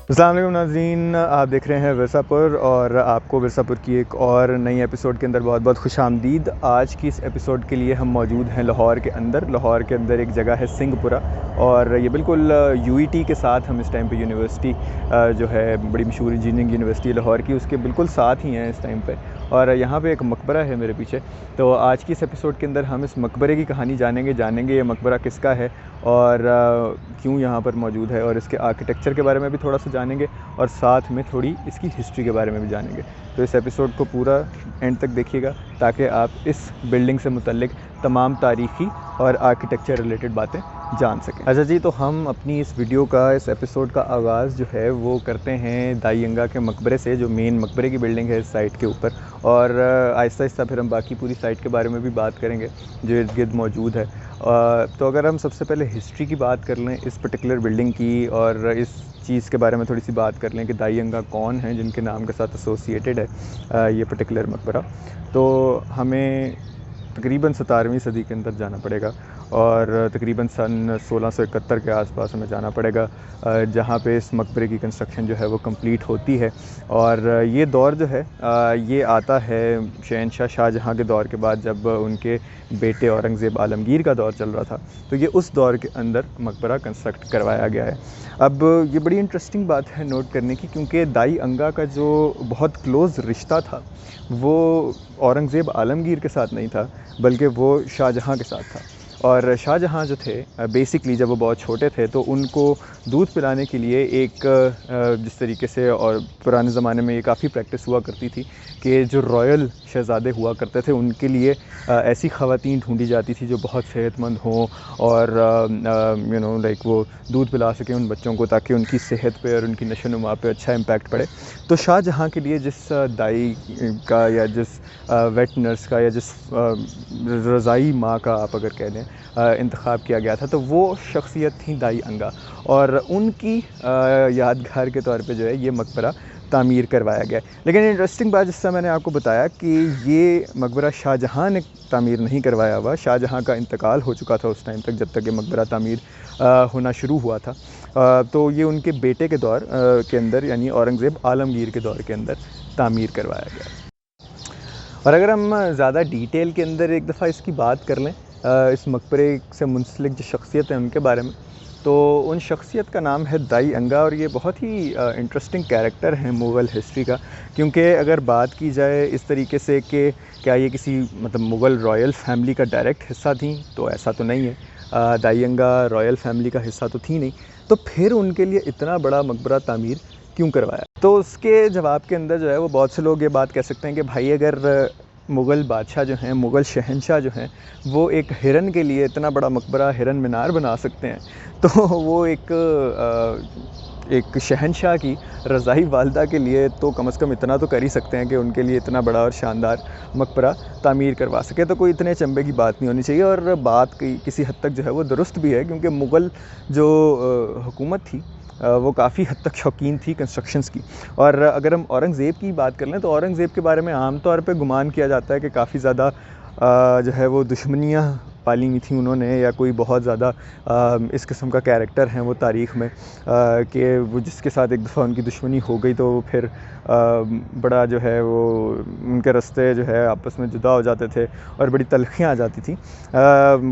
अस्सलाम वालेकुम नाज़रीन, आप देख रहे हैं विरसापुर और आपको विरसापुर की एक और नई एपिसोड के अंदर बहुत बहुत खुशामदीद। आज की इस एपिसोड के लिए हम मौजूद हैं लाहौर के अंदर। लाहौर के अंदर एक जगह है सिंहपुरा और ये बिल्कुल यूईटी के साथ हम इस टाइम पे यूनिवर्सिटी जो है बड़ी मशहूर इंजीनियरिंग यूनिवर्सिटी लाहौर की, उसके बिल्कुल साथ ही हैं इस टाइम पे। और यहाँ पे एक मकबरा है मेरे पीछे। तो आज की इस एपिसोड के अंदर हम इस मकबरे की कहानी जानेंगे ये मकबरा किसका है और क्यों यहाँ पर मौजूद है, और इसके आर्किटेक्चर के बारे में भी थोड़ा सा जानेंगे और साथ में थोड़ी इसकी हिस्ट्री के बारे में भी जानेंगे। तो इस एपिसोड को पूरा एंड तक देखिएगा ताकि आप इस बिल्डिंग से मुतल्लिक तमाम तारीख़ी और आर्किटेक्चर रिलेटेड बातें जान सकें। अच्छा जी, तो हम अपनी इस वीडियो का, इस एपिसोड का आगाज़ जो है वो करते हैं दाई अंगा के मकबरे से, जो मेन मकबरे की बिल्डिंग है इस साइट के ऊपर। और आहिस्ता आहिस्ता फिर हम बाकी पूरी साइट के बारे में भी बात करेंगे जो इर्द गिर्द मौजूद है। तो अगर हम सबसे पहले हिस्ट्री की बात कर लें इस पर्टिकुलर बिल्डिंग की, और इस चीज़ के बारे में थोड़ी सी बात कर लें कि दाई अंगा कौन है जिनके नाम के साथ एसोसिएटेड है ये पर्टिकुलर मकबरा, तो हमें तकरीबन 17वीं सदी के अंदर जाना पड़ेगा और तकरीबन सन 1671 के आसपास हमें जाना पड़ेगा, जहाँ पे इस मकबरे की कंस्ट्रक्शन जो है वो कंप्लीट होती है। और ये दौर जो है ये आता है शहंशाह शाहजहाँ के दौर के बाद, जब उनके बेटे औरंगज़ेब आलमगीर का दौर चल रहा था। तो ये उस दौर के अंदर मकबरा कंस्ट्रक्ट करवाया गया है। अब ये बड़ी इंटरेस्टिंग बात है नोट करने की, क्योंकि दाई अंगा का जो बहुत क्लोज़ रिश्ता था वो औरंगज़ेब आलमगीर के साथ नहीं था, बल्कि वो शाहजहाँ के साथ था। और शाहजहाँ जो थे बेसिकली जब वो बहुत छोटे थे तो उनको दूध पिलाने के लिए एक जिस तरीके से, और पुराने ज़माने में ये काफ़ी प्रैक्टिस हुआ करती थी कि जो रॉयल शहज़ादे हुआ करते थे उनके लिए ऐसी ख़वातीन ढूंढी जाती थी जो बहुत सेहतमंद हों और लाइक वो दूध पिला सकें उन बच्चों को, ताकि उनकी सेहत पे और उनकी नशो-नुमा पे अच्छा इम्पैक्ट पड़े। तो शाहजहाँ के लिए जिस दाई का या जिस वेट नर्स का या जिस रज़ाई माँ का आप अगर कह लें इंतख़ाब किया गया था, तो वो शख्सियत थी दाई अंगा, और उनकी यादगार के तौर पे जो है ये मकबरा तामीर करवाया गया। लेकिन इंटरेस्टिंग बात, जिससे मैंने आपको बताया कि ये मकबरा शाहजहाँ ने तामीर नहीं करवाया हुआ, शाहजहाँ का इंतकाल हो चुका था उस टाइम तक, जब तक ये मकबरा तामीर होना शुरू हुआ था। तो ये उनके बेटे के दौर के अंदर, यानी औरंगज़ेब आलमगीर के दौर के अंदर तामीर करवाया गया। और अगर हम ज़्यादा डिटेल के अंदर एक दफ़ा इसकी बात कर लें इस मकबरे से मुंसलिक जो शख्सियत है उनके बारे में, तो उन शख्सियत का नाम है दाई अंगा। और ये बहुत ही इंटरेस्टिंग कैरेक्टर हैं मुग़ल हिस्ट्री का, क्योंकि अगर बात की जाए इस तरीके से कि क्या ये किसी मतलब मुग़ल रॉयल फैमिली का डायरेक्ट हिस्सा थी, तो ऐसा तो नहीं है। दाई अंगा रॉयल फैमिली का हिस्सा तो थी नहीं, तो फिर उनके लिए इतना बड़ा मकबरा तामीर क्यों करवाया? तो उसके जवाब के अंदर जो है वो बहुत से लोग ये बात कह सकते हैं कि भाई, अगर मुग़ल बादशाह जो हैं, मुग़ल शहंशाह जो हैं, वो एक हिरन के लिए इतना बड़ा मकबरा, हिरन मीनार बना सकते हैं, तो वो एक शहंशाह की रज़ाई वालदा के लिए तो कम से कम इतना तो कर ही सकते हैं कि उनके लिए इतना बड़ा और शानदार मकबरा तामीर करवा सके। तो कोई इतने चंबे की बात नहीं होनी चाहिए। और बात किसी हद तक जो है वो दुरुस्त भी है, क्योंकि मुग़ल जो हुकूमत थी वो काफ़ी हद तक शौकीन थी कंस्ट्रक्शंस की। और अगर हम औरंगज़ेब की बात कर लें, तो औरंगज़ेब के बारे में आम तौर पे गुमान किया जाता है कि काफ़ी ज़्यादा जो है वो दुश्मनियाँ पाली हुई थी उन्होंने, या कोई बहुत ज़्यादा इस किस्म का कैरेक्टर हैं वो तारीख़ में कि वो जिसके साथ एक दफ़ा उनकी दुश्मनी हो गई तो फिर बड़ा जो है वो उनके रास्ते जो है आपस में जुदा हो जाते थे और बड़ी तलख़ियाँ आ जाती थी।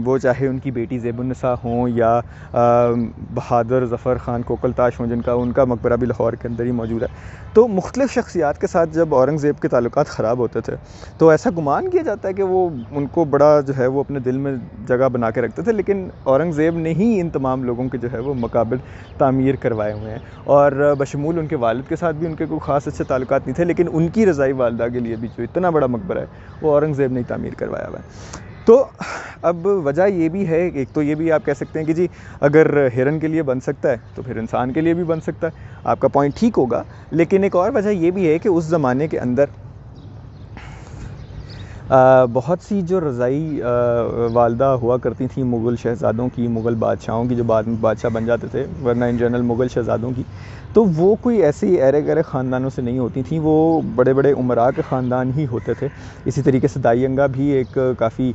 वो चाहे उनकी बेटी ज़ेबुन्निसा हों या बहादुर ज़फ़र ख़ान कोकलताश हों, जिनका उनका मकबरा भी लाहौर के अंदर ही मौजूद है। तो मुख्तलिफ़ शख्सियात के साथ जब औरंगज़ेब के ताल्लुकात ख़राब होते थे, तो ऐसा गुमान किया जाता है कि वो उनको बड़ा जो है वो अपने दिल में जगह बना के रखते थे। लेकिन औरंगज़ेब ने ही इन तमाम लोगों के जो है वो मकाबिर तामीर करवाए हुए हैं, और बशमूल उनके वालिद के साथ भी उनके कोई ख़ास अच्छे ताल्लुकात नहीं थे, लेकिन उनकी रज़ाई वालदा के लिए भी जो इतना बड़ा मकबरा है वो औरंगज़ेब ने तामीर करवाया हुआ है। तो अब वजह ये भी है, एक तो ये भी आप कह सकते हैं कि जी अगर हिरन के लिए बन सकता है तो फिर इंसान के लिए भी बन सकता है, आपका पॉइंट ठीक होगा। लेकिन एक और वजह ये भी है कि उस ज़माने के अंदर बहुत सी जो रज़ाई वालदा हुआ करती थी मुग़ल शहज़ादों की, मुग़ल बादशाहों की, जो बाद में बादशाह बन जाते थे, वरना इन जनरल मुग़ल शहज़ादों की, तो वो कोई ऐसी ऐरे गैरे ख़ानदानों से नहीं होती थी, वो बड़े बड़े उमरा के ख़ानदान ही होते थे। इसी तरीके से दाई अंगा भी एक काफ़ी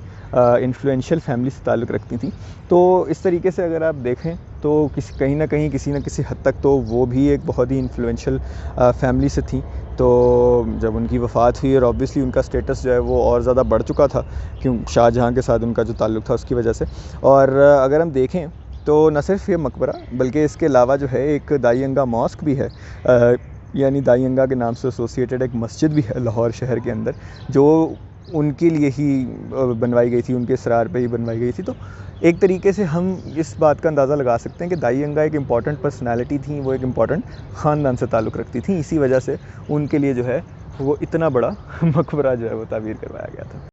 इन्फ्लुएंशियल फैमिली से ताल्लुक़ रखती थी। तो इस तरीके से अगर आप देखें तो कहीं ना कहीं किसी न किसी हद तक तो वो भी एक बहुत ही इन्फ्लुएंशियल फैमिली से थी। तो जब उनकी वफ़ात हुई और ऑब्वियसली उनका स्टेटस जो है वो और ज़्यादा बढ़ चुका था, क्यों शाहजहाँ के साथ उनका जो ताल्लुक़ था उसकी वजह से। और अगर हम देखें तो न सिर्फ ये मकबरा बल्कि इसके अलावा जो है एक दाई-अंगा मॉस्क भी है, यानी दाई-अंगा के नाम से एसोसिएटेड एक मस्जिद भी है लाहौर शहर के अंदर, जो उनके लिए ही बनवाई गई थी, उनके इसरार पे ही बनवाई गई थी। तो एक तरीके से हम इस बात का अंदाज़ा लगा सकते हैं कि दाई-अंगा एक इम्पॉर्टेंट पर्सनैलिटी थी, वो एक इम्पॉर्टेंट ख़ानदान से ताल्लुक़ रखती थी। इसी वजह से उनके लिए जो है वो इतना बड़ा मकबरा जो है वो तामीर करवाया गया था।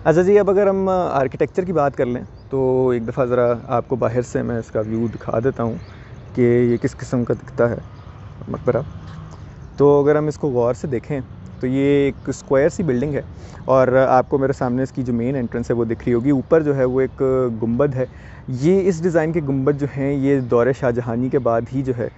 अच्छा जी, अब अगर हम आर्किटेक्चर की बात कर लें तो एक दफ़ा ज़रा आपको बाहर से मैं इसका व्यू दिखा देता हूँ कि ये किस किस्म का दिखता है मकबरा। तो अगर हम इसको गौर से देखें तो ये एक स्क्वायर सी बिल्डिंग है और आपको मेरे सामने इसकी जो मेन एंट्रेंस है वो दिख रही होगी। ऊपर जो है वो एक गुंबद है। ये इस डिज़ाइन के गुंबद जो हैं ये दौरे शाहजहानी के बाद ही जो है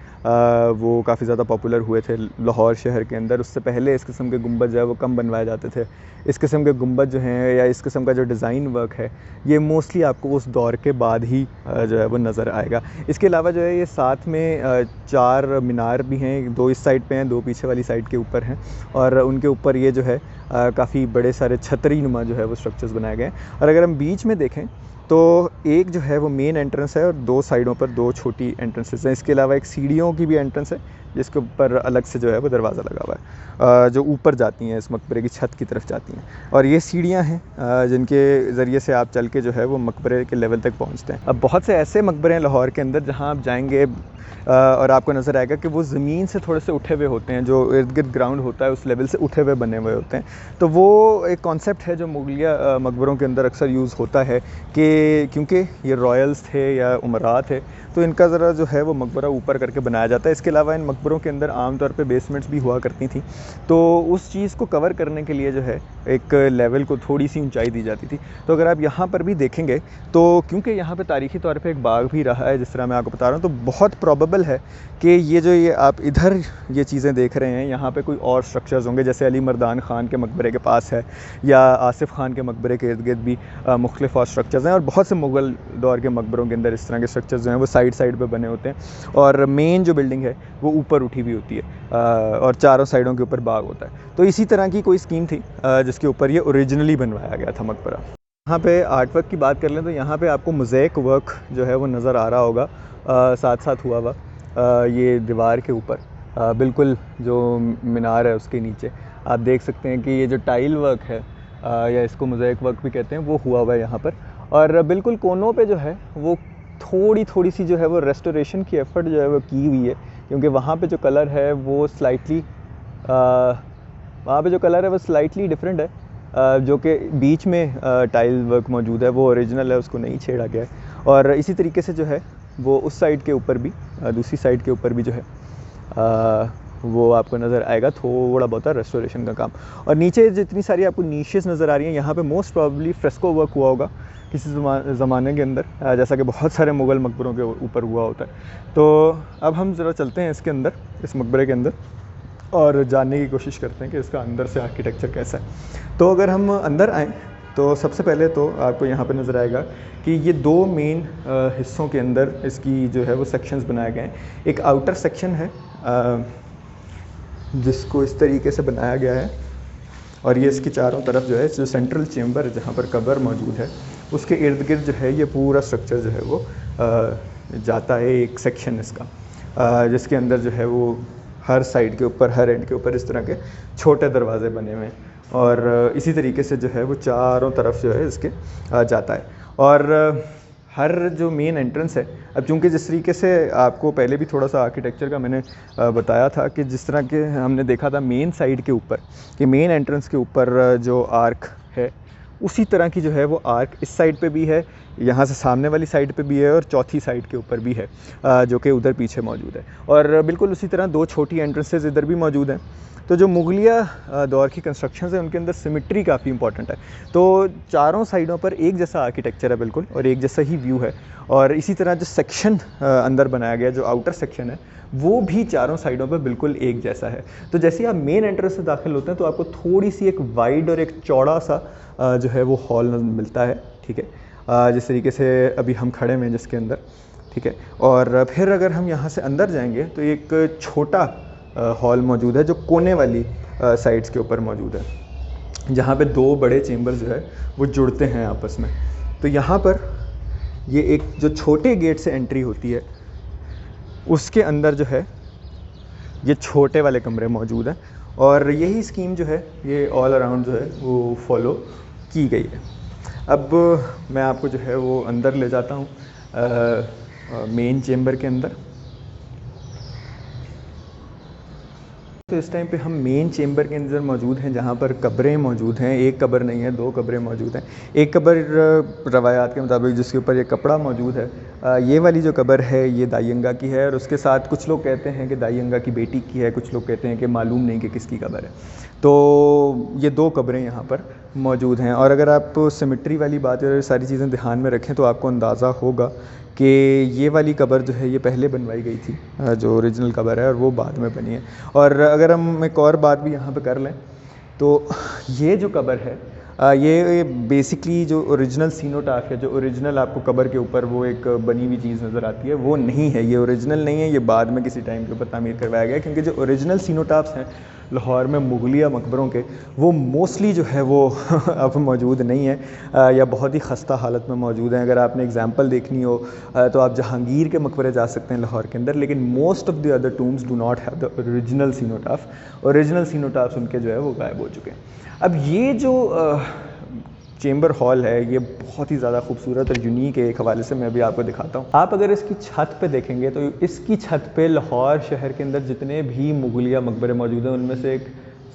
वो काफ़ी ज़्यादा पॉपुलर हुए थे लाहौर शहर के अंदर। उससे पहले इस किस्म के गुंबद जो है वो कम बनवाए जाते थे। इस किस्म के गुंबद जो हैं या इस किस्म का जो डिज़ाइन वर्क है ये मोस्टली आपको उस दौर के बाद ही जो है वो नज़र आएगा। इसके अलावा जो है ये साथ में 4 मीनार भी हैं, 2 इस साइड पे हैं, 2 पीछे वाली साइड के ऊपर हैं और उनके ऊपर ये जो है काफ़ी बड़े सारे छतरी नुमा जो है वो स्ट्रक्चर्स बनाए गए हैं। और अगर हम बीच में देखें तो एक जो है वो मेन एंट्रेंस है और 2 साइडों पर 2 छोटी एंट्रेंसेस हैं। इसके अलावा एक सीढ़ियों की भी एंट्रेंस है जिसके ऊपर अलग से जो है वो दरवाज़ा लगा हुआ है, जो ऊपर जाती हैं, इस मकबरे की छत की तरफ जाती हैं। और ये सीढ़ियाँ हैं जिनके ज़रिए से आप चल के जो है वो मकबरे के लेवल तक पहुँचते हैं। अब बहुत से ऐसे मकबरे हैं लाहौर के अंदर जहाँ आप जाएंगे और आपको नज़र आएगा कि वो ज़मीन से थोड़े से उठे हुए होते हैं, जो इर्द गिर्द ग्राउंड होता है उस लेवल से उठे हुए बने हुए होते हैं। तो वो एक कॉन्सेप्ट है जो मुगलिया मकबरों के अंदर अक्सर यूज़ होता है कि क्योंकि ये रॉयल्स थे या उमरा थे तो इनका ज़रा जो है वो मकबरा ऊपर करके बनाया जाता है। इसके अलावा इन मकबरों के अंदर आमतौर पे बेसमेंट्स भी हुआ करती थी, तो उस चीज़ को कवर करने के लिए जो है एक लेवल को थोड़ी सी ऊंचाई दी जाती थी। तो अगर आप यहाँ पर भी देखेंगे तो क्योंकि यहाँ पे तारीख़ी तौर पे एक बाग भी रहा है जिस तरह मैं आपको बता रहा हूँ, तो बहुत प्रॉबेबल है कि ये आप इधर ये चीज़ें देख रहे हैं यहाँ पे कोई और स्ट्रक्चर्स होंगे, जैसे अली मर्दान ख़ान के मकबरे के पास है या आसिफ़ ख़ान के मकबरे के इर्द गिर्द भी मुख्तलिफ़ और स्ट्रक्चर्स हैं। और बहुत से मुग़ल दौर के मकबरों के अंदर इस तरह के स्ट्रक्चर्स जो हैं वो साइड पे बने होते हैं और मेन जो बिल्डिंग है वो ऊपर उठी हुई होती है और चारों साइडों के ऊपर बाग होता है। तो इसी तरह की कोई स्कीम थी जिसके ऊपर ये ओरिजिनली बनवाया गया था मकबरा। यहाँ पे आर्ट वर्क की बात कर लें तो यहाँ पे आपको मोज़ेक वर्क जो है वो नज़र आ रहा होगा साथ साथ हुआ हुआ ये दीवार के ऊपर बिल्कुल जो मीनार है उसके नीचे आप देख सकते हैं कि ये जो टाइल वर्क है या इसको मोज़ेक वर्क भी कहते हैं वो हुआ हुआ है यहाँ पर। और बिल्कुल कोनों पे जो है वो थोड़ी सी जो है वो रेस्टोरेशन की एफ़र्ट जो है वो की हुई है, क्योंकि वहाँ पे जो कलर है वो स्लाइटली डिफरेंट है। जो कि बीच में टाइल वर्क मौजूद है वो ओरिजिनल है, उसको नहीं छेड़ा गया है। और इसी तरीके से जो है वो उस साइड के ऊपर भी दूसरी साइड के ऊपर भी जो है वो आपको नज़र आएगा थोड़ा बहुत रेस्टोरेशन का काम। और नीचे जितनी सारी आपको नीशेस नज़र आ रही हैं यहाँ पे मोस्ट प्रॉब्ली फ्रेस्को वर्क हुआ होगा किसी ज़माने के अंदर, जैसा कि बहुत सारे मुग़ल मकबरों के ऊपर हुआ होता है। तो अब हम ज़रा चलते हैं इसके अंदर, इस मकबरे के अंदर, और जानने की कोशिश करते हैं कि इसका अंदर से आर्किटेक्चर कैसा है। तो अगर हम अंदर आएँ तो सबसे पहले तो आपको यहाँ पर नज़र आएगा कि ये 2 मेन हिस्सों के अंदर इसकी जो है वो सेक्शंस बनाए गए हैं। एक आउटर सेक्शन है जिसको इस तरीके से बनाया गया है और ये इसकी चारों तरफ जो है जो सेंट्रल चेम्बर जहाँ पर कब्र मौजूद है उसके इर्द गिर्द जो है ये पूरा स्ट्रक्चर जो है वो जाता है। एक सेक्शन इसका जिसके अंदर जो है वो हर साइड के ऊपर, हर एंड के ऊपर इस तरह के छोटे दरवाजे बने हुए हैं और इसी तरीके से जो है वो चारों तरफ जो है इसके जाता है। और हर जो मेन एंट्रेंस है, अब चूँकि जिस तरीके से आपको पहले भी थोड़ा सा आर्किटेक्चर का मैंने बताया था कि जिस तरह के हमने देखा था मेन साइड के ऊपर कि मेन एंट्रेंस के ऊपर जो आर्क है उसी तरह की जो है वो आर्क इस साइड पे भी है, यहाँ से सामने वाली साइड पे भी है और चौथी साइड के ऊपर भी है जो कि उधर पीछे मौजूद है। और बिल्कुल उसी तरह 2 छोटी एंट्रेंसेस इधर भी मौजूद हैं। तो जो मुगलिया दौर की कंस्ट्रक्शंस है उनके अंदर सिमेट्री काफ़ी इंपॉर्टेंट है। तो चारों साइडों पर एक जैसा आर्किटेक्चर है बिल्कुल और एक जैसा ही व्यू है। और इसी तरह जो सेक्शन अंदर बनाया गया, जो आउटर सेक्शन है, वो भी चारों साइडों पर बिल्कुल एक जैसा है। तो जैसे ही आप मेन एंट्रेंस से दाखिल होते हैं तो आपको थोड़ी सी एक वाइड और एक चौड़ा सा जो है वो हॉल मिलता है, ठीक है, जिस तरीके से अभी हम खड़े हुए हैं जिसके अंदर, ठीक है। और फिर अगर हम यहाँ से अंदर जाएंगे तो एक छोटा हॉल मौजूद है जो कोने वाली साइड्स के ऊपर मौजूद है, जहाँ पे दो बड़े चेंबर जो है वो जुड़ते हैं आपस में। तो यहाँ पर ये एक जो छोटे गेट से एंट्री होती है उसके अंदर जो है ये छोटे वाले कमरे मौजूद हैं, और यही स्कीम जो है ये ऑल अराउंड जो है वो फॉलो की गई है। अब मैं आपको जो है वो अंदर ले जाता हूँ मेन चेंबर के अंदर। तो इस टाइम पे हम मेन चेंबर के अंदर मौजूद हैं, जहाँ पर कब्रें मौजूद हैं। एक कब्र नहीं है, दो कब्रें मौजूद हैं। एक कब्र रवायात के मुताबिक जिसके ऊपर ये कपड़ा मौजूद है, ये वाली जो कब्र है ये दाइयंगा की है, और उसके साथ कुछ लोग कहते हैं कि दाइयंगा की बेटी की है, कुछ लोग कहते हैं कि मालूम नहीं कि किसकी कब्र है। तो ये दो कब्रें यहाँ पर मौजूद हैं। और अगर आप सिमेट्री वाली बात और सारी चीज़ें ध्यान में रखें तो आपको अंदाज़ा होगा कि ये वाली कब्र जो है ये पहले बनवाई गई थी, जो ओरिजिनल कब्र है, और वो बाद में बनी है। और अगर हम एक और बात भी यहाँ पे कर लें तो ये जो कब्र है ये बेसिकली जो ओरिजिनल सीनोटाफ है, जो ओरिजिनल आपको कब्र के ऊपर वो एक बनी हुई चीज़ नज़र आती है, वो नहीं है। ये ओरिजिनल नहीं है, ये बाद में किसी टाइम के ऊपर तामीर करवाया गया, क्योंकि जो ओरिजिनल सीनोटाफ्स हैं लाहौर में मुगलिया मकबरों के, वो मोस्टली जो है वो अब मौजूद नहीं है या बहुत ही ख़स्ता हालत में मौजूद हैं। अगर आपने एग्जांपल देखनी हो तो आप जहांगीर के मकबरे जा सकते हैं लाहौर के अंदर, लेकिन most of the other tombs do not have the original cenotaph. Original cenotaphs उनके जो है वो गायब हो चुके हैं। अब ये जो चेंबर हॉल है ये बहुत ही ज़्यादा खूबसूरत और यूनिक है। एक हवाले से मैं अभी आपको दिखाता हूँ। आप अगर इसकी छत पे देखेंगे तो इसकी छत पे लाहौर शहर के अंदर जितने भी मुगलिया मकबरे मौजूद हैं उनमें से एक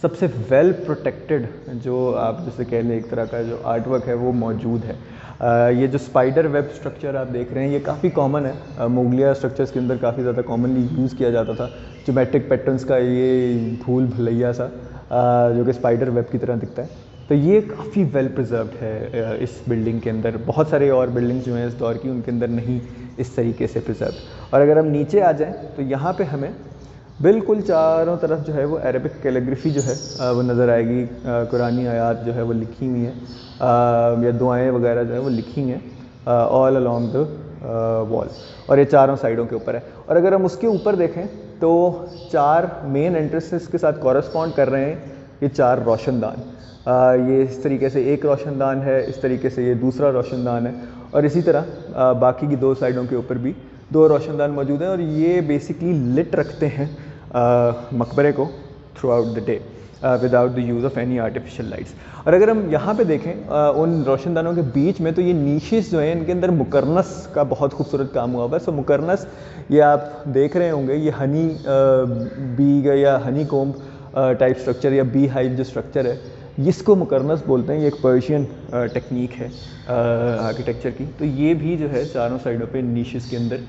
सबसे वेल प्रोटेक्टेड, जो आप जैसे कह लें एक तरह का जो आर्ट वर्क है वो मौजूद है। ये जो स्पाइडर वेब स्ट्रक्चर आप देख रहे हैं ये काफ़ी कॉमन है, मुगलिया स्ट्रक्चर्स के अंदर काफ़ी ज़्यादा कॉमनली यूज़ किया जाता था। ज्योमेट्रिक पैटर्न्स का ये भूल भुलैया सा जो कि स्पाइडर वेब की तरह दिखता है, तो ये काफ़ी वेल प्रिजर्व्ड है इस बिल्डिंग के अंदर। बहुत सारे और बिल्डिंग्स जो हैं इस दौर की उनके अंदर नहीं इस तरीके से प्रिजर्व। और अगर हम नीचे आ जाएं तो यहाँ पे हमें बिल्कुल चारों तरफ जो है वो अरबिक कैलीग्राफी जो है वो नज़र आएगी। कुरानी आयात जो है वो लिखी हुई हैं या दुआएं वगैरह जो है वो लिखी हैं ऑल अलॉन्ग द वॉल, और ये चारों साइडों के ऊपर है। और अगर हम उसके ऊपर देखें तो चार मेन एंट्रेंसेस के साथ कॉरस्पॉन्ड कर रहे हैं ये चार रोशनदान। ये इस तरीके से एक रोशनदान है, इस तरीके से ये दूसरा रोशनदान है, और इसी तरह बाकी की दो साइडों के ऊपर भी दो रोशनदान मौजूद हैं। और ये बेसिकली लिट रखते हैं मकबरे को through out the day without the use of any artificial lights. और अगर हम यहाँ पे देखें उन रोशनदानों के बीच में तो ये नीशेस जो हैं इनके अंदर मुकर्नस का बहुत खूबसूरत काम हुआ हुआ है। सो मुकर्नस ये आप देख रहे होंगे, ये हनी बी या हनी कोम्ब टाइप स्ट्रक्चर या बी हाइव जो स्ट्रक्चर है इसको मुकर्नस बोलते हैं। ये एक पर्शियन टेक्निक है आर्किटेक्चर की। तो ये भी जो है चारों साइडों पे नीशेस के अंदर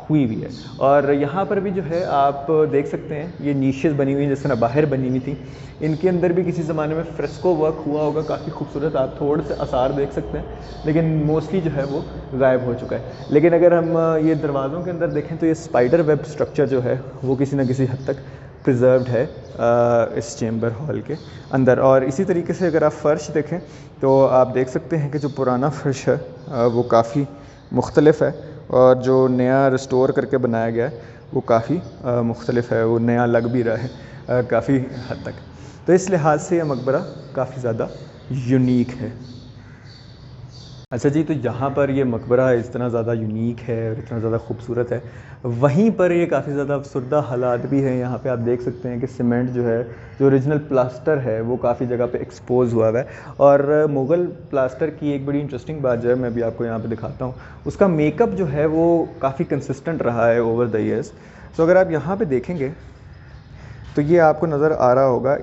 हुई हुई है। और यहाँ पर भी जो है आप देख सकते हैं ये नीशेस बनी हुई जिस तरह बाहर बनी हुई थी, इनके अंदर भी किसी ज़माने में फ्रेस्को वर्क हुआ होगा, काफ़ी खूबसूरत आप थोड़े से आसार देख सकते हैं, लेकिन मोस्टली जो है वो गायब हो चुका है। लेकिन अगर हम ये दरवाज़ों के अंदर देखें तो ये स्पाइडर वेब स्ट्रक्चर जो है वो किसी न किसी हद तक प्रिजर्व्ड है इस चेंबर हॉल के अंदर। और इसी तरीके से अगर आप फ़र्श देखें तो आप देख सकते हैं कि जो पुराना फ़र्श है वो काफ़ी मुख्तलिफ है, और जो नया रिस्टोर करके बनाया गया है वो काफ़ी मुख्तलिफ है, वो नया लग भी रहा है काफ़ी हद तक। तो इस लिहाज से यह मकबरा काफ़ी ज़्यादा यूनिक है। अच्छा जी, तो यहाँ पर ये मकबरा इतना ज़्यादा यूनिक है और इतना ज़्यादा खूबसूरत है, वहीं पर ये काफ़ी ज़्यादा अफसरदा हालात भी हैं। यहाँ पे आप देख सकते हैं कि सीमेंट जो है, जो ओरिजिनल प्लास्टर है वो काफ़ी जगह पे एक्सपोज हुआ है। और मुग़ल प्लास्टर की एक बड़ी इंटरेस्टिंग बात जो है मैं भी आपको यहाँ पे दिखाता हूँ, उसका मेकअप जो है वो काफ़ी कंसिस्टेंट रहा है ओवर द ईयर्स। सो अगर आप यहाँ पर देखेंगे तो ये आपको नज़र आ रहा होगा,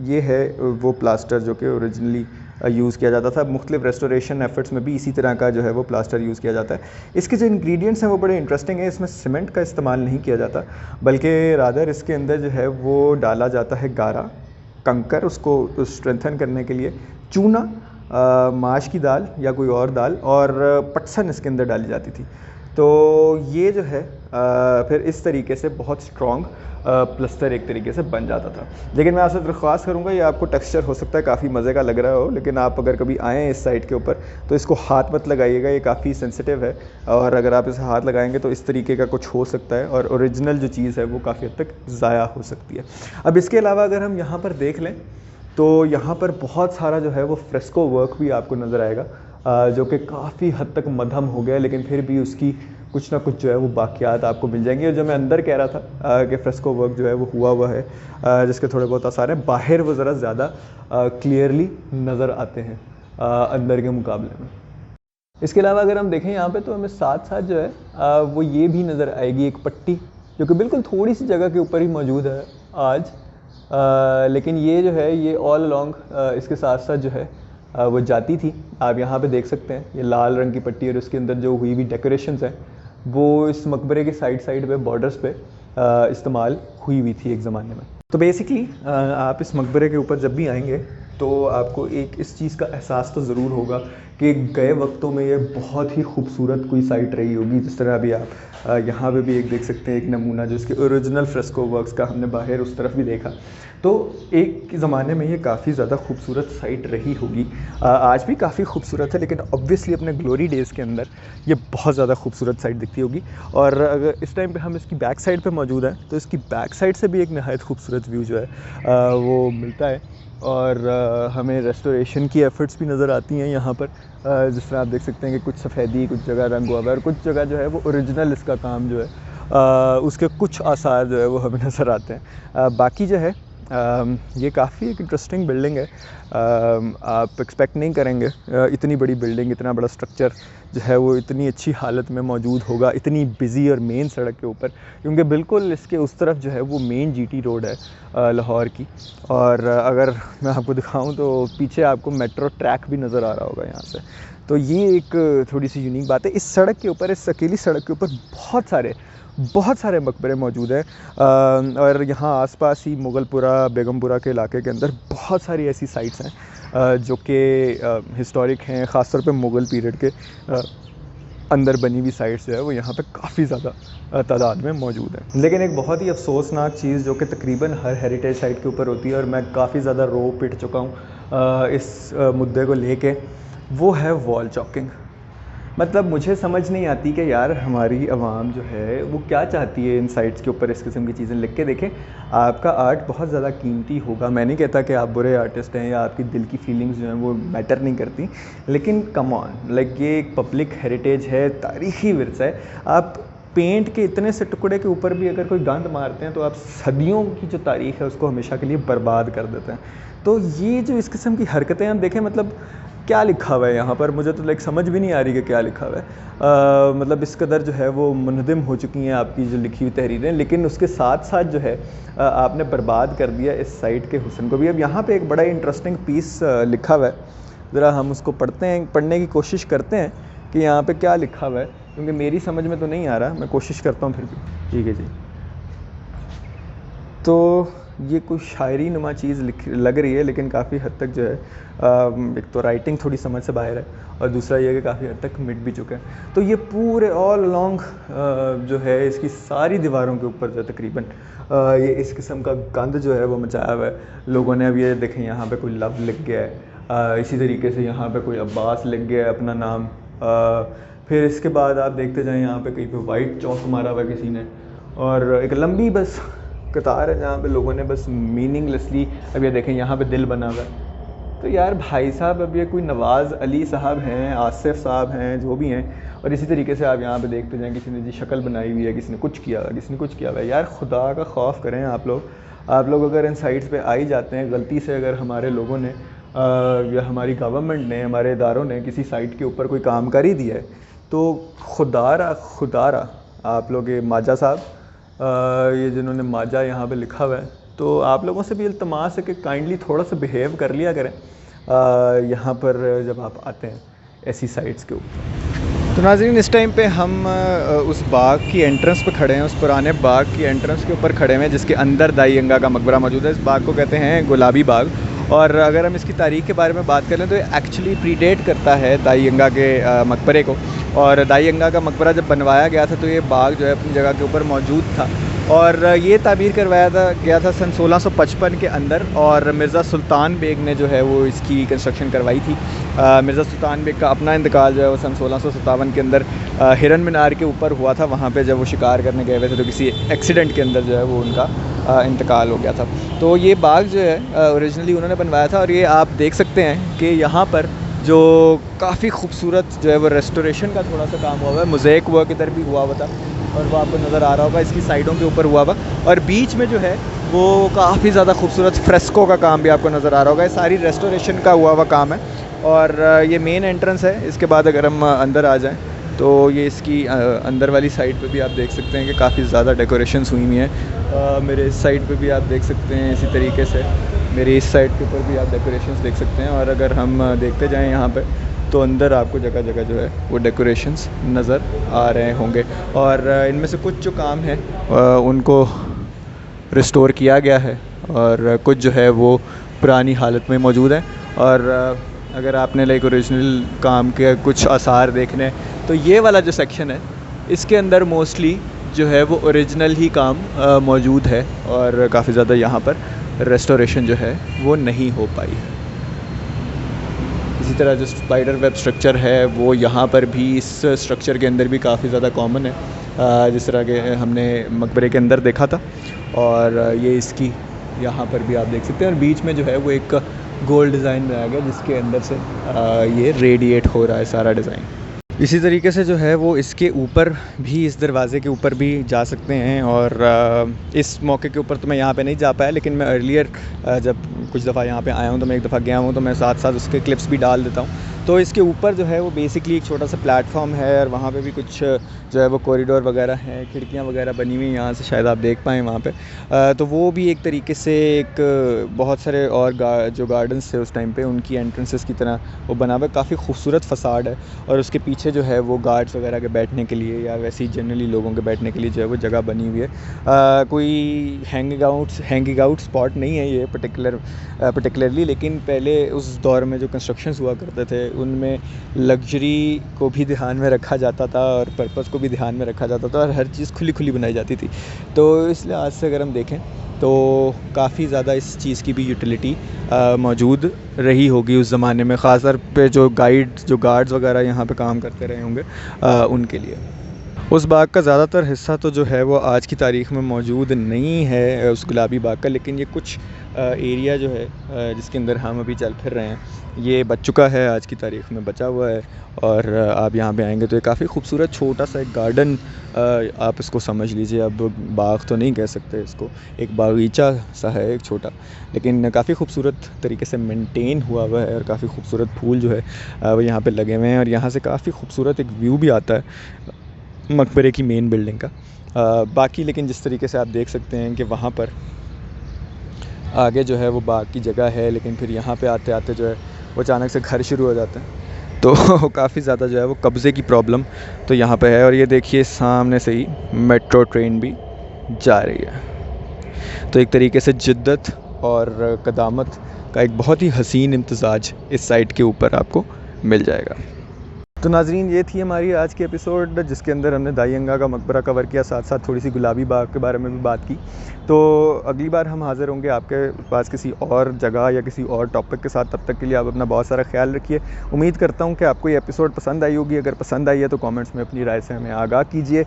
ये है वो प्लास्टर जो कि ओरिजिनली यूज़ किया जाता था। मुख्तलिफ रेस्टोरेशन एफर्ट्स में भी इसी तरह का जो है वो प्लास्टर यूज़ किया जाता है। इसके जो इंग्रेडिएंट्स हैं वो बड़े इंटरेस्टिंग हैं। इसमें सीमेंट का इस्तेमाल नहीं किया जाता, बल्कि रादर इसके अंदर जो है वो डाला जाता है गारा, कंकर, उसको स्ट्रेंथन करने के लिए, चूना, माश की दाल या कोई और दाल, और पटसन इसके अंदर डाली जाती थी। तो ये जो है फिर इस तरीके से बहुत स्ट्रॉन्ग प्लस्तर एक तरीके से बन जाता था। लेकिन मैं आपसे दरख्वास्त करूँगा, ये आपको टेक्सचर हो सकता है काफ़ी मज़े का लग रहा हो, लेकिन आप अगर कभी आएँ इस साइड के ऊपर तो इसको हाथ मत लगाइएगा, ये काफ़ी सेंसिटिव है और अगर आप इसे हाथ लगाएंगे तो इस तरीके का कुछ हो सकता है और ओरिजिनल जो चीज़ है वो काफ़ी हद तक ज़ाया हो सकती है। अब इसके अलावा अगर हम यहाँ पर देख लें तो यहाँ पर बहुत सारा जो है वो फ्रेस्को वर्क भी आपको नज़र आएगा, जो कि काफ़ी हद तक मध्यम हो गया, लेकिन फिर भी उसकी कुछ ना कुछ जो है वो बाकियात आपको मिल जाएंगे। और जो मैं अंदर कह रहा था कि फ्रेस्को वर्क जो है वो हुआ है, जिसके थोड़े बहुत आसार हैं, बाहर वो ज़रा ज़्यादा क्लियरली नज़र आते हैं अंदर के मुकाबले में। इसके अलावा अगर हम देखें यहाँ पे तो हमें साथ साथ जो है वो ये भी नज़र आएगी एक पट्टी, जो कि बिल्कुल थोड़ी सी जगह के ऊपर ही मौजूद है आज, लेकिन ये जो है ये ऑल अलॉन्ग इसके साथ साथ जो है वो जाती थी। आप यहाँ पे देख सकते हैं ये लाल रंग की पट्टी और उसके अंदर जो हुई हुई डेकोरेशंस हैं वो इस मकबरे के साइड साइड पे बॉर्डर्स पे इस्तेमाल हुई हुई थी एक ज़माने में। तो बेसिकली आप इस मकबरे के ऊपर जब भी आएंगे तो आपको एक इस चीज़ का एहसास तो ज़रूर होगा कि गए वक्तों में ये बहुत ही खूबसूरत कोई साइट रही होगी। जिस तरह अभी आप यहाँ पे भी एक देख सकते हैं एक नमूना जो इसके ओरिजिनल फ्रेस्को वर्क्स का हमने बाहर उस तरफ भी देखा, तो एक ज़माने में ये काफ़ी ज़्यादा खूबसूरत साइट रही होगी। आज भी काफ़ी खूबसूरत है, लेकिन ऑब्वियसली अपने ग्लोरी डेज़ के अंदर ये बहुत ज़्यादा खूबसूरत साइट दिखती होगी। और अगर इस टाइम पे हम इसकी बैक साइड पे मौजूद हैं तो इसकी बैक साइड से भी एक नहायत खूबसूरत व्यू जो है वो मिलता है और हमें रेस्टोरेशन की एफ़र्ट्स भी नज़र आती हैं यहाँ पर। जिस तरह आप देख सकते हैं कि कुछ सफ़ेदी, कुछ जगह रंग हुआ है और कुछ जगह जो है वो ओरिजिनल इसका काम जो है उसके कुछ आसार जो है वो हमें नज़र आते हैं। बाकी जो है ये काफ़ी एक इंटरेस्टिंग बिल्डिंग है। आप एक्सपेक्ट नहीं करेंगे इतनी बड़ी बिल्डिंग, इतना बड़ा स्ट्रक्चर जो है वो इतनी अच्छी हालत में मौजूद होगा इतनी बिज़ी और मेन सड़क के ऊपर, क्योंकि बिल्कुल इसके उस तरफ जो है वो मेन जीटी रोड है लाहौर की। और अगर मैं आपको दिखाऊं तो पीछे आपको मेट्रो ट्रैक भी नज़र आ रहा होगा यहाँ से। तो ये एक थोड़ी सी यूनिक बात है। इस सड़क के ऊपर, इस अकेली सड़क के ऊपर बहुत सारे मकबरे मौजूद हैं और यहाँ आसपास ही मुगलपुरा, बेगमपुरा के इलाके के अंदर बहुत सारी ऐसी साइट्स हैं जो कि हिस्टोरिक हैं, ख़ासतौर पे मुग़ल पीरियड के अंदर बनी हुई साइट्स जो है वो यहाँ पे काफ़ी ज़्यादा तादाद में मौजूद है। लेकिन एक बहुत ही अफसोसनाक चीज़ जो कि तकरीबन हर हेरिटेज साइट के ऊपर होती है और मैं काफ़ी ज़्यादा रो पिट चुका हूँ इस मुद्दे को लेके, वो है वॉल चॉकिंग। मतलब मुझे समझ नहीं आती कि यार हमारी आवाम जो है वो क्या चाहती है इन साइट्स के ऊपर इस किस्म की चीज़ें लिख के। देखें, आपका आर्ट बहुत ज़्यादा कीमती होगा, मैं नहीं कहता कि आप बुरे आर्टिस्ट हैं या आपकी दिल की फीलिंग्स जो हैं वो मैटर नहीं करती, लेकिन कम ऑन, लाइक ये एक पब्लिक हेरिटेज है, तारीख़ी विरसा है। आप पेंट के इतने से टुकड़े के ऊपर भी अगर कोई गंद मारते हैं तो आप सदियों की जो तारीख़ है उसको हमेशा के लिए बर्बाद कर देते हैं। तो ये जो इस किस्म की हरकतें हम देखें, मतलब क्या लिखा हुआ है यहाँ पर, मुझे तो लाइक समझ भी नहीं आ रही कि क्या लिखा हुआ है। मतलब इस कदर जो है वो मुनहदम हो चुकी हैं आपकी जो लिखी हुई तहरीरें, लेकिन उसके साथ साथ जो है आपने बर्बाद कर दिया इस साइट के हुस्न को भी। अब यहाँ पे एक बड़ा इंटरेस्टिंग पीस लिखा हुआ है, ज़रा हम उसको पढ़ने की कोशिश करते हैं कि यहाँ पे क्या लिखा हुआ है, क्योंकि मेरी समझ में तो नहीं आ रहा, मैं कोशिश करता हूँ फिर भी। ठीक है जी, तो ये कुछ शायरी नुमा चीज़ लग रही है, लेकिन काफ़ी हद तक जो है एक तो राइटिंग थोड़ी समझ से बाहर है और दूसरा ये कि काफ़ी हद तक मिट भी चुका है। तो ये पूरे ऑल अलॉन्ग जो है इसकी सारी दीवारों के ऊपर जो तकरीबन ये इस किस्म का गंद जो है वो मचाया हुआ है लोगों ने। अब ये देखें यहाँ पे कोई लव लिख गया है, इसी तरीके से यहाँ पे कोई अब्बास लिख गया है अपना नाम। फिर इसके बाद आप देखते जाएँ यहाँ पे कहीं पे वाइट चौक मारा हुआ किसी ने, और एक लंबी बस कतार है जहाँ पे लोगों ने बस मीनिंगलेसली, अब ये देखें यहाँ पे दिल बना हुआ है। तो यार भाई साहब, अब ये कोई नवाज़ अली साहब हैं, आसिफ साहब हैं, जो भी हैं, और इसी तरीके से आप यहाँ पे देखते जाएँ किसी ने जी शक्ल बनाई हुई है, किसी ने कुछ किया हुआ है, किसी ने कुछ किया हुआ है। यार खुदा का खौफ करें आप लोग अगर इन साइट्स पे आ ही जाते हैं गलती से, अगर हमारे लोगों ने या हमारी गवर्नमेंट ने, हमारे इदारों ने किसी साइट के ऊपर कोई काम कर ही दिया है, तो खुदारा आप लोग, ये माजा साहब, ये जिन्होंने माजा यहाँ पे लिखा हुआ है, तो आप लोगों से भी इल्तमास है कि काइंडली थोड़ा सा बिहेव कर लिया करें यहाँ पर जब आप आते हैं ऐसी साइट्स के ऊपर। तो नाज़रीन, इस टाइम पे हम उस बाग की एंट्रेंस पे खड़े हैं, उस पुराने बाग की एंट्रेंस के ऊपर खड़े हैं जिसके अंदर दाई यंगा का मकबरा मौजूद है। इस बाग को कहते हैं गुलाबी बाग, और अगर हम इसकी तारीख़ के बारे में बात करें तो एक्चुअली प्रीडेट करता है दाई यंगा के मकबरे को। और दाई अंगा का मकबरा जब बनवाया गया था तो ये बाग जो है अपनी जगह के ऊपर मौजूद था, और ये ताबीर करवाया गया था सन 1655 के अंदर, और मिर्ज़ा सुल्तान बेग ने जो है वो इसकी कंस्ट्रक्शन करवाई थी। मिर्ज़ा सुल्तान बेग का अपना इंतकाल जो है वो सन 1657 के अंदर हिरन मीनार के ऊपर हुआ था। वहाँ पे जब वो शिकार करने गए हुए थे तो किसी एक्सीडेंट के अंदर जो है वो उनका इंतकाल हो गया था। तो ये बाग जो है ओरिजिनली उन्होंने बनवाया था, और ये आप देख सकते हैं कि यहाँ पर जो काफ़ी खूबसूरत जो है वो रेस्टोरेशन का थोड़ा सा काम हुआ हुआ है। मोज़ेक वर्क इधर भी हुआ हुआ था और वो आपको नज़र आ रहा होगा इसकी साइडों के ऊपर हुआ हुआ, और बीच में जो है वो काफ़ी ज़्यादा खूबसूरत फ्रेस्को का काम भी आपको नज़र आ रहा होगा। ये सारी रेस्टोरेशन का हुआ हुआ काम है, और ये मेन एंट्रेंस है। इसके बाद अगर हम अंदर आ जाएँ तो ये इसकी अंदर वाली साइड पे भी आप देख सकते हैं कि काफ़ी ज़्यादा डेकोरेशंस हुई हुई हैं। मेरे इस साइड पे भी आप देख सकते हैं इसी तरीके से, मेरी इस साइड के ऊपर भी आप डेकोरेशंस देख सकते हैं। और अगर हम देखते जाएं यहाँ पे तो अंदर आपको जगह जगह जो है वो डेकोरेशंस नज़र आ रहे होंगे, और इनमें से कुछ जो काम है उनको रिस्टोर किया गया है, और कुछ जो है वो पुरानी हालत में मौजूद है। और अगर आपने लाइक ओरिजिनल काम के कुछ आसार देखने हैं तो ये वाला जो सेक्शन है इसके अंदर मोस्टली जो है वो ओरिजिनल ही काम मौजूद है, और काफ़ी ज़्यादा यहाँ पर रेस्टोरेशन जो है वो नहीं हो पाई है। इसी तरह जो स्पाइडर वेब स्ट्रक्चर है वो यहाँ पर भी इस स्ट्रक्चर के अंदर भी काफ़ी ज़्यादा कॉमन है, जिस तरह के हमने मकबरे के अंदर देखा था। और ये इसकी यहाँ पर भी आप देख सकते हैं, और बीच में जो है वो एक गोल डिज़ाइन बनाया गया जिसके अंदर से ये रेडिएट हो रहा है सारा डिज़ाइन। इसी तरीके से जो है वो इसके ऊपर भी, इस दरवाज़े के ऊपर भी जा सकते हैं। और इस मौके के ऊपर तो मैं यहाँ पे नहीं जा पाया, लेकिन मैं अर्लियर जब कुछ दफ़ा यहाँ पे आया हूँ तो मैं एक दफ़ा गया हूँ, तो मैं साथ साथ उसके क्लिप्स भी डाल देता हूँ। तो इसके ऊपर जो है वो बेसिकली एक छोटा सा प्लेटफॉर्म है, और वहाँ पे भी कुछ जो है वो कॉरिडोर वगैरह हैं, खिड़कियाँ वगैरह बनी हुई हैं, यहाँ से शायद आप देख पाएँ वहाँ पे। तो वो भी एक तरीके से एक बहुत सारे और जो गार्डन्स थे उस टाइम पे उनकी एंट्रेंसेस की तरह वो बना हुआ, काफ़ी खूबसूरत फ़साड है। और उसके पीछे जो है वो गार्ड्स वगैरह के बैठने के लिए या वैसे ही जनरली लोगों के बैठने के लिए जो है वो जगह बनी हुई है। कोई हैंगिंग आउट स्पॉट नहीं है ये पर्टिकुलरली, लेकिन पहले उस दौर में जो कंस्ट्रक्शंस हुआ करते थे उनमें लग्जरी को भी ध्यान में रखा जाता था और पर्पस को भी ध्यान में रखा जाता था, और हर चीज़ खुली खुली बनाई जाती थी। तो इस लिहाज से अगर हम देखें तो काफ़ी ज़्यादा इस चीज़ की भी यूटिलिटी मौजूद रही होगी उस ज़माने में, ख़ास तौर पे जो गार्ड्स वगैरह यहाँ पे काम करते रहे होंगे उनके लिए। उस बाग का ज़्यादातर हिस्सा तो जो है वो आज की तारीख़ में मौजूद नहीं है उस गुलाबी बाग का, लेकिन ये कुछ एरिया जो है जिसके अंदर हम अभी चल फिर रहे हैं ये बच चुका है, आज की तारीख़ में बचा हुआ है। और आप यहाँ पे आएंगे तो ये काफ़ी खूबसूरत छोटा सा एक गार्डन आप इसको समझ लीजिए। अब बाग तो नहीं कह सकते इसको, एक बागीचा सा है एक छोटा, लेकिन काफ़ी खूबसूरत तरीके से मेंटेन हुआ हुआ है, और काफ़ी खूबसूरत फूल जो है वो यहाँ पे लगे हुए हैं। और यहाँ से काफ़ी खूबसूरत एक व्यू भी आता है मकबरे की मेन बिल्डिंग का। बाकी लेकिन जिस तरीके से आप देख सकते हैं कि वहाँ पर आगे जो है वो बाग की जगह है, लेकिन फिर यहाँ पे आते आते जो है वो अचानक से घर शुरू हो जाते हैं, तो काफ़ी ज़्यादा जो है वो कब्ज़े की प्रॉब्लम तो यहाँ पे है। और ये देखिए सामने से ही मेट्रो ट्रेन भी जा रही है। तो एक तरीके से जिद्दत और क़दामत का एक बहुत ही हसीन इम्तिज़ाज इस साइट के ऊपर आपको मिल जाएगा। तो नाज़रीन, ये थी हमारी आज की एपिसोड जिसके अंदर हमने दाई अंगा का मकबरा कवर किया, साथ साथ थोड़ी सी गुलाबी बाग के बारे में भी बात की। तो अगली बार हम हाज़िर होंगे आपके पास किसी और जगह या किसी और टॉपिक के साथ। तब तक के लिए आप अपना बहुत सारा ख्याल रखिए। उम्मीद करता हूँ कि आपको ये एपिसोड पसंद आई होगी। अगर पसंद आई है तो कमेंट्स में अपनी राय से हमें आगाह कीजिए,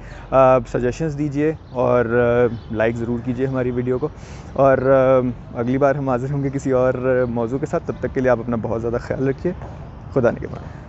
सजेशंस दीजिए, और लाइक ज़रूर कीजिए हमारी वीडियो को। और अगली बार हम हाज़िर होंगे किसी और मौजू के साथ। तब तक के लिए आप अपना बहुत ज़्यादा ख्याल रखिए। खुदा निगहबान।